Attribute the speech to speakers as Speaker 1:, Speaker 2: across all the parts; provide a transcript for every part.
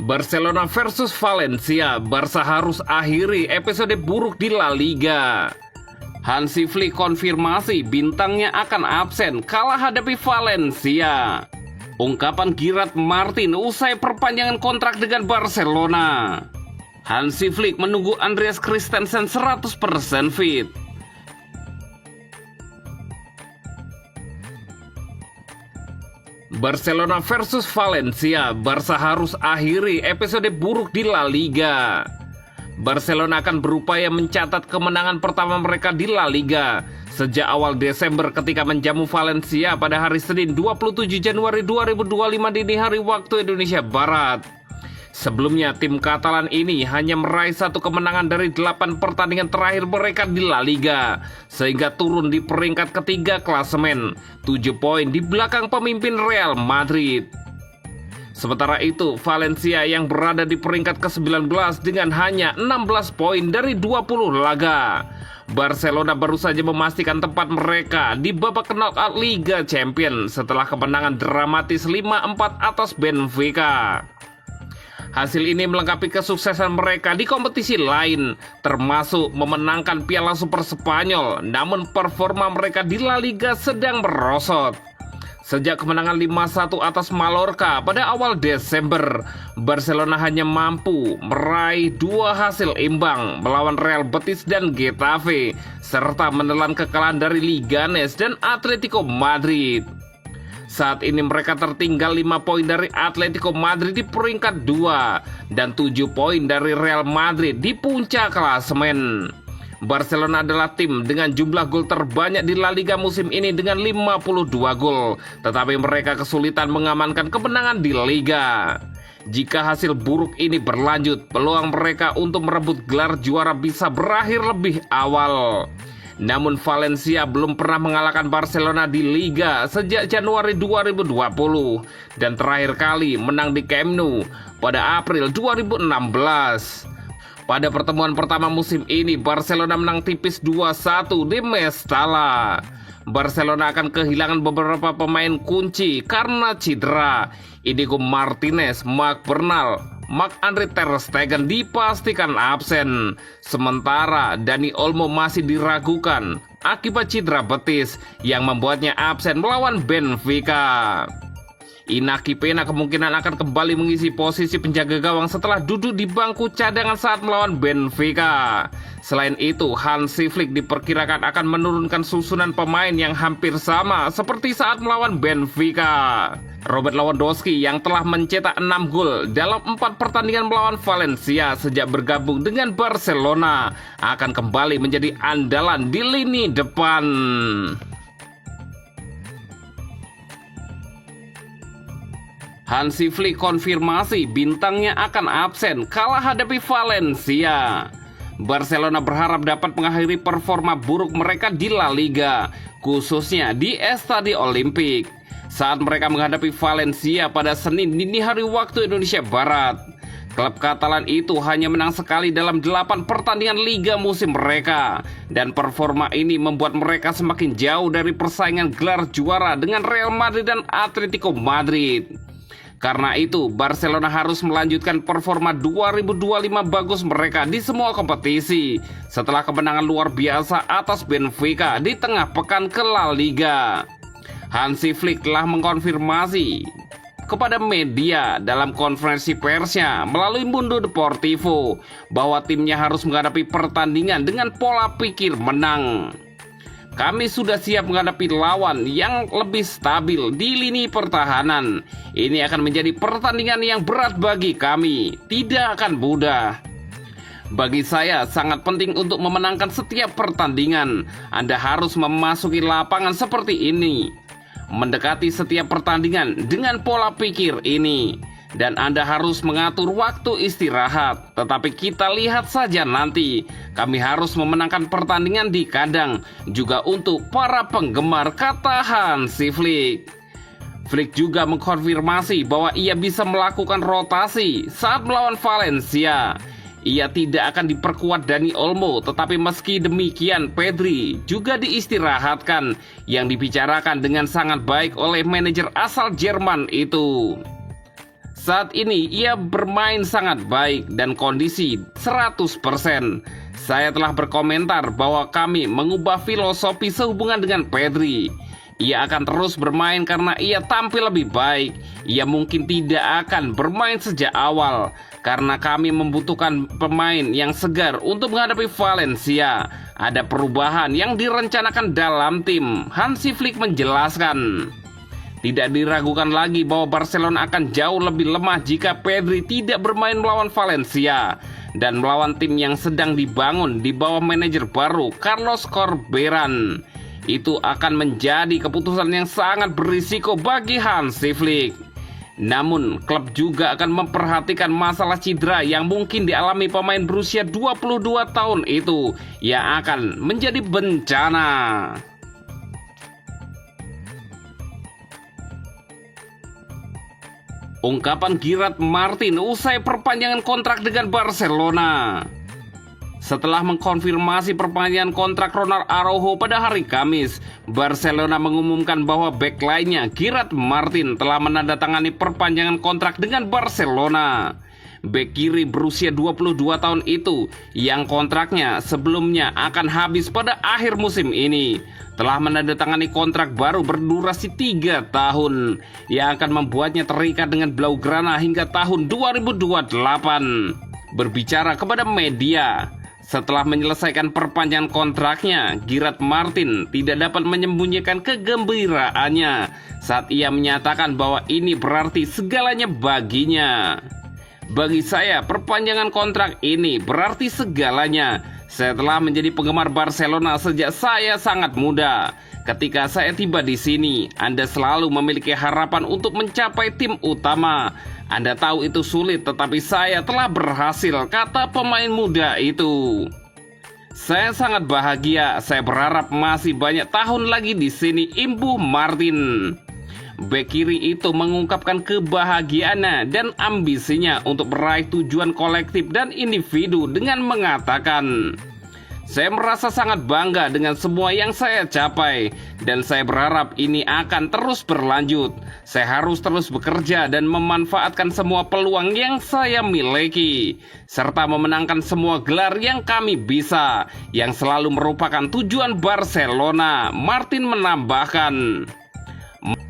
Speaker 1: Barcelona versus Valencia, Barca harus akhiri episode buruk di La Liga. Hansi Flick konfirmasi bintangnya akan absen kalah hadapi Valencia. Ungkapan Gerard Martin usai perpanjangan kontrak dengan Barcelona. Hansi Flick menunggu Andreas Christensen 100% fit. Barcelona versus Valencia, Barca harus akhiri episode buruk di La Liga. Barcelona akan berupaya mencatat kemenangan pertama mereka di La Liga sejak awal Desember ketika menjamu Valencia pada hari Senin 27 Januari 2025 dini hari waktu Indonesia Barat. Sebelumnya tim Katalan ini hanya meraih 1 kemenangan dari 8 pertandingan terakhir mereka di La Liga, sehingga turun di peringkat ketiga klasemen, 7 poin di belakang pemimpin Real Madrid. Sementara itu, Valencia yang berada di peringkat ke-19 dengan hanya 16 poin dari 20 laga. Barcelona baru saja memastikan tempat mereka di babak knockout Liga Champions setelah kemenangan dramatis 5-4 atas Benfica. Hasil ini melengkapi kesuksesan mereka di kompetisi lain, termasuk memenangkan Piala Super Spanyol, namun performa mereka di La Liga sedang merosot. Sejak kemenangan 5-1 atas Mallorca pada awal Desember, Barcelona hanya mampu meraih 2 hasil imbang melawan Real Betis dan Getafe, serta menelan kekalahan dari Leganes dan Atletico Madrid. Saat ini mereka tertinggal 5 poin dari Atletico Madrid di peringkat 2 dan 7 poin dari Real Madrid di puncak klasemen. Barcelona adalah tim dengan jumlah gol terbanyak di La Liga musim ini dengan 52 gol, tetapi mereka kesulitan mengamankan kemenangan di Liga. Jika hasil buruk ini berlanjut, peluang mereka untuk merebut gelar juara bisa berakhir lebih awal. Namun Valencia belum pernah mengalahkan Barcelona di Liga sejak Januari 2020 dan terakhir kali menang di Camp Nou pada April 2016. Pada pertemuan pertama musim ini, Barcelona menang tipis 2-1 di Mestalla. Barcelona akan kehilangan beberapa pemain kunci karena cedera. Inigo Martinez, Marc Bernal, Marc-Andre ter Stegen dipastikan absen. Sementara Dani Olmo masih diragukan akibat cedera betis yang membuatnya absen melawan Benfica. Inaki Pena kemungkinan akan kembali mengisi posisi penjaga gawang setelah duduk di bangku cadangan saat melawan Benfica. Selain itu, Hansi Flick diperkirakan akan menurunkan susunan pemain yang hampir sama seperti saat melawan Benfica. Robert Lewandowski yang telah mencetak 6 gol dalam 4 pertandingan melawan Valencia sejak bergabung dengan Barcelona akan kembali menjadi andalan di lini depan. Hansi Flick konfirmasi bintangnya akan absen kalah hadapi Valencia. Barcelona berharap dapat mengakhiri performa buruk mereka di La Liga, khususnya di Estadio Olympic, saat mereka menghadapi Valencia pada Senin dini hari waktu Indonesia Barat. Klub Katalan itu hanya menang sekali dalam 8 pertandingan Liga musim mereka, dan performa ini membuat mereka semakin jauh dari persaingan gelar juara dengan Real Madrid dan Atletico Madrid. Karena itu, Barcelona harus melanjutkan performa 2025 bagus mereka di semua kompetisi setelah kemenangan luar biasa atas Benfica di tengah pekan ke La Liga. Hansi Flick telah mengkonfirmasi kepada media dalam konferensi persnya melalui Mundo Deportivo bahwa timnya harus menghadapi pertandingan dengan pola pikir menang. Kami sudah siap menghadapi lawan yang lebih stabil di lini pertahanan. Ini akan menjadi pertandingan yang berat bagi kami, tidak akan mudah. Bagi saya sangat penting untuk memenangkan setiap pertandingan. Anda harus memasuki lapangan seperti ini, mendekati setiap pertandingan dengan pola pikir ini, dan Anda harus mengatur waktu istirahat. Tetapi kita lihat saja nanti. Kami harus memenangkan pertandingan di kandang juga untuk para penggemar, kata Hansi Flick. Flick juga mengkonfirmasi bahwa ia bisa melakukan rotasi saat melawan Valencia. Ia tidak akan diperkuat Dani Olmo, tetapi meski demikian Pedri juga diistirahatkan, yang dibicarakan dengan sangat baik oleh manajer asal Jerman itu. Saat ini ia bermain sangat baik dan kondisi 100%. Saya telah berkomentar bahwa kami mengubah filosofi sehubungan dengan Pedri. Ia akan terus bermain karena ia tampil lebih baik. Ia mungkin tidak akan bermain sejak awal karena kami membutuhkan pemain yang segar untuk menghadapi Valencia. Ada perubahan yang direncanakan dalam tim, Hansi Flick menjelaskan. Tidak diragukan lagi bahwa Barcelona akan jauh lebih lemah jika Pedri tidak bermain melawan Valencia dan melawan tim yang sedang dibangun di bawah manajer baru Carlos Corberán. Itu akan menjadi keputusan yang sangat berisiko bagi Hansi Flick. Namun, klub juga akan memperhatikan masalah cedera yang mungkin dialami pemain berusia 22 tahun itu yang akan menjadi bencana. Ungkapan Gerard Martin usai perpanjangan kontrak dengan Barcelona. Setelah mengkonfirmasi perpanjangan kontrak Ronald Araujo pada hari Kamis, Barcelona mengumumkan bahwa bek lainnya Gerard Martin telah menandatangani perpanjangan kontrak dengan Barcelona. Bek kiri berusia 22 tahun itu, yang kontraknya sebelumnya akan habis pada akhir musim ini, telah menandatangani kontrak baru berdurasi 3 tahun, yang akan membuatnya terikat dengan Blaugrana hingga tahun 2028. Berbicara kepada media, setelah menyelesaikan perpanjangan kontraknya, Gerard Martin tidak dapat menyembunyikan kegembiraannya saat ia menyatakan bahwa ini berarti segalanya baginya. Bagi saya, perpanjangan kontrak ini berarti segalanya. Saya telah menjadi penggemar Barcelona sejak saya sangat muda. Ketika saya tiba di sini, Anda selalu memiliki harapan untuk mencapai tim utama. Anda tahu itu sulit, tetapi saya telah berhasil, kata pemain muda itu. Saya sangat bahagia, saya berharap masih banyak tahun lagi di sini, imbuh Martin. Bek kiri itu mengungkapkan kebahagiaannya dan ambisinya untuk meraih tujuan kolektif dan individu dengan mengatakan, "Saya merasa sangat bangga dengan semua yang saya capai dan saya berharap ini akan terus berlanjut. Saya harus terus bekerja dan memanfaatkan semua peluang yang saya miliki serta memenangkan semua gelar yang kami bisa, yang selalu merupakan tujuan Barcelona," Martin menambahkan.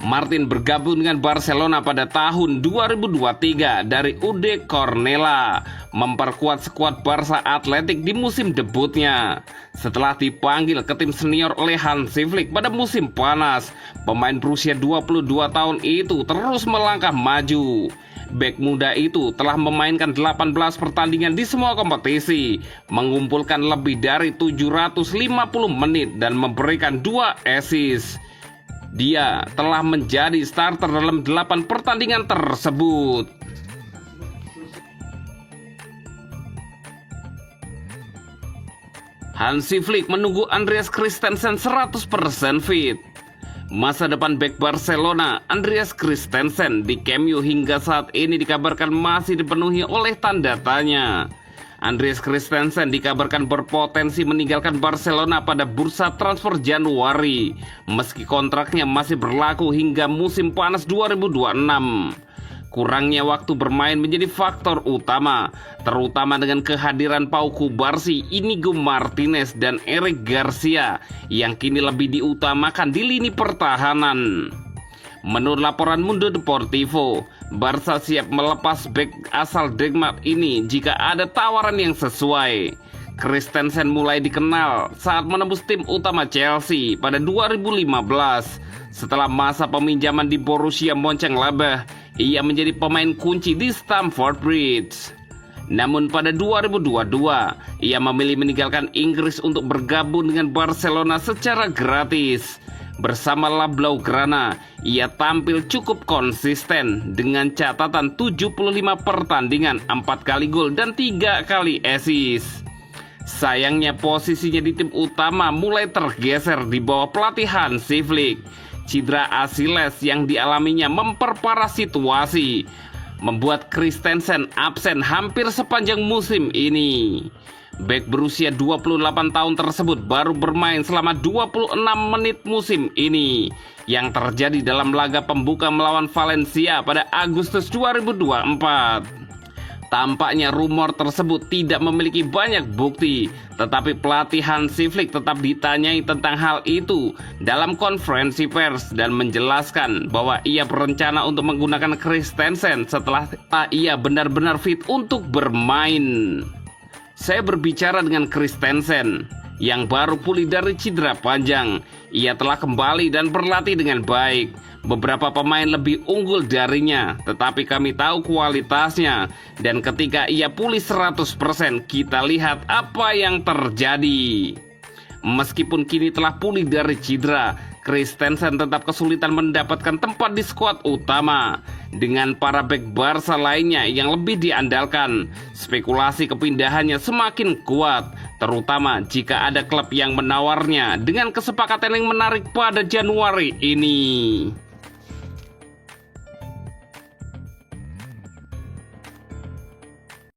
Speaker 1: Martin bergabung dengan Barcelona pada tahun 2023 dari UD Cornellà, memperkuat skuad Barca Athletic di musim debutnya. Setelah dipanggil ke tim senior oleh Hansi Flick pada musim panas, pemain berusia 22 tahun itu terus melangkah maju. Bek muda itu telah memainkan 18 pertandingan di semua kompetisi, mengumpulkan lebih dari 750 menit dan memberikan 2 assist. Dia telah menjadi starter dalam 8 pertandingan tersebut. Hansi Flick menunggu Andreas Christensen 100% fit. Masa depan bek Barcelona, Andreas Christensen di Camp Nou hingga saat ini dikabarkan masih dipenuhi oleh tanda tanya. Andreas Christensen dikabarkan berpotensi meninggalkan Barcelona pada bursa transfer Januari, meski kontraknya masih berlaku hingga musim panas 2026. Kurangnya waktu bermain menjadi faktor utama, terutama dengan kehadiran Pau Cubarsí, Inigo Martinez, dan Eric Garcia yang kini lebih diutamakan di lini pertahanan. Menurut laporan Mundo Deportivo, Barca siap melepas bek asal Denmark ini jika ada tawaran yang sesuai. Christensen mulai dikenal saat menembus tim utama Chelsea pada 2015. Setelah masa peminjaman di Borussia Mönchengladbach, ia menjadi pemain kunci di Stamford Bridge. Namun pada 2022, ia memilih meninggalkan Inggris untuk bergabung dengan Barcelona secara gratis. Bersama La Blaugrana, ia tampil cukup konsisten dengan catatan 75 pertandingan, 4 kali gol dan 3 kali assist. Sayangnya posisinya di tim utama mulai tergeser di bawah pelatih Hansi Flick. Cedera Achilles yang dialaminya memperparah situasi, membuat Christensen absen hampir sepanjang musim ini. Bek berusia 28 tahun tersebut baru bermain selama 26 menit musim ini yang terjadi dalam laga pembuka melawan Valencia pada Agustus 2024. Tampaknya rumor tersebut tidak memiliki banyak bukti, tetapi pelatih Hansi Flick tetap ditanyai tentang hal itu dalam konferensi pers dan menjelaskan bahwa ia berencana untuk menggunakan Christensen setelah ia benar-benar fit untuk bermain. Saya berbicara dengan Christensen yang baru pulih dari cedera panjang. Ia telah kembali dan berlatih dengan baik. Beberapa pemain lebih unggul darinya, tetapi kami tahu kualitasnya. Dan ketika ia pulih 100%, kita lihat apa yang terjadi. Meskipun kini telah pulih dari cedera, Christensen tetap kesulitan mendapatkan tempat di skuad utama. Dengan para bek Barca lainnya yang lebih diandalkan, spekulasi kepindahannya semakin kuat, terutama jika ada klub yang menawarnya dengan kesepakatan yang menarik pada Januari ini.